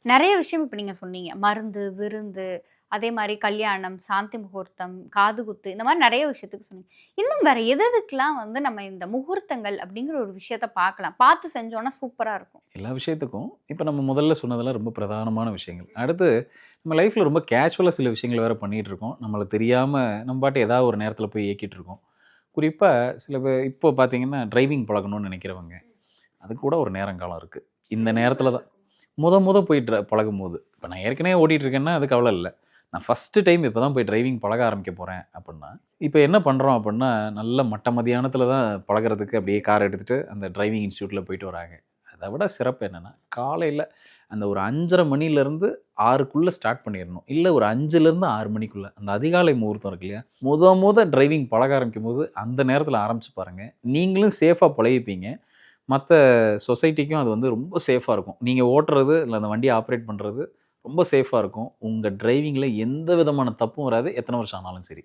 நெறைய விஷயம் இப்ப நீங்க சொன்னீங்க. மருந்து, விருந்து, அதே மாரி கல்யாணம், சாந்தி முகூர்த்தம், காதுகுத்து இந்த மாரி நெறைய விஷயத்துக்கு சொன்னீங்க. இன்னும் வேற எதுக்கெல்லாம் வந்து நம்ம இந்த முகூர்த்தங்கள் அப்படிங்கிற ஒரு விஷயத்த பார்க்கலாம். பார்த்து செஞ்சோம்னா சூப்பரா இருக்கும். எல்லா விஷயத்துக்கும் இப்ப நம்ம முதல்ல சொன்னதெல்லாம் ரொம்ப பிரதானமான விஷயங்கள். அடுத்து நம்ம லைஃப்ல ரொம்ப கேஷுவலா சில விஷயங்கள் வேற பண்ணிட்டு இருக்கோம். நம்மள தெரியாம நம்ம பாட்டு ஏதாவது ஒரு நேரத்தில போய் இயக்கிட்டு இருக்கோம். குறிப்பா சில இப்போ பார்த்தீங்கன்னா, டிரைவிங் பழகணும்னு நெனைக்கிறவங்க. அதுக்கு கூட ஒரு நேரங்காலம் இருக்கு. இந்த நேரத்தில தான் மொத போய் பழகும்போது, இப்ப நான் ஏற்கனவே ஓட்டிட்டு இருக்கேன்னா அது கவல இல்ல. நான் ஃபர்ஸ்ட்டு டைம் இப்ப தான் போய் டிரைவிங் பழக ஆரம்பிக்க போறேன் அப்புட்ன்னா, இப்ப என்ன பண்றோம் அப்புட்ன்னா, நல்ல மட்ட மத்தியானத்தில தான் பழகுறதுக்கு அப்படியே கார் எடுத்துட்டு அந்த டிரைவிங் இன்ஸ்டிடியூட்ல போயிட்டு வராங்க. அத விட சிறப்பு என்னன்னா, காலையில அந்த ஒரு 5:30 மணிலேருந்து 6க்குள்ள ஸ்டார்ட் பண்ணிறணும். இல்ல ஒரு 5லேருந்து 6 மணிக்குள்ள. அந்த அதிகாலை முகூர்த்தம் இருக்கு இல்லையா? மொத டிரைவிங் பழக ஆரம்பிக்கும்போது, அந்த நேரத்தில ஆரம்பிச்சு பாருங்க. நீங்களும் சேஃபா பழகிப்பீங்க. மத்த சொசைட்டிக்கும் அது வந்து ரொம்ப சேஃபா இருக்கும். நீங்க ஓட்டுறது, இல்ல அந்த வண்டிய ஆப்பரேட் பண்றது ரொம்ப சேஃபா இருக்கும். உங்க டிரைவிங்ல எந்த விதமான தப்பும் வராது. எத்தன வருஷம் ஆனாலும் சரி.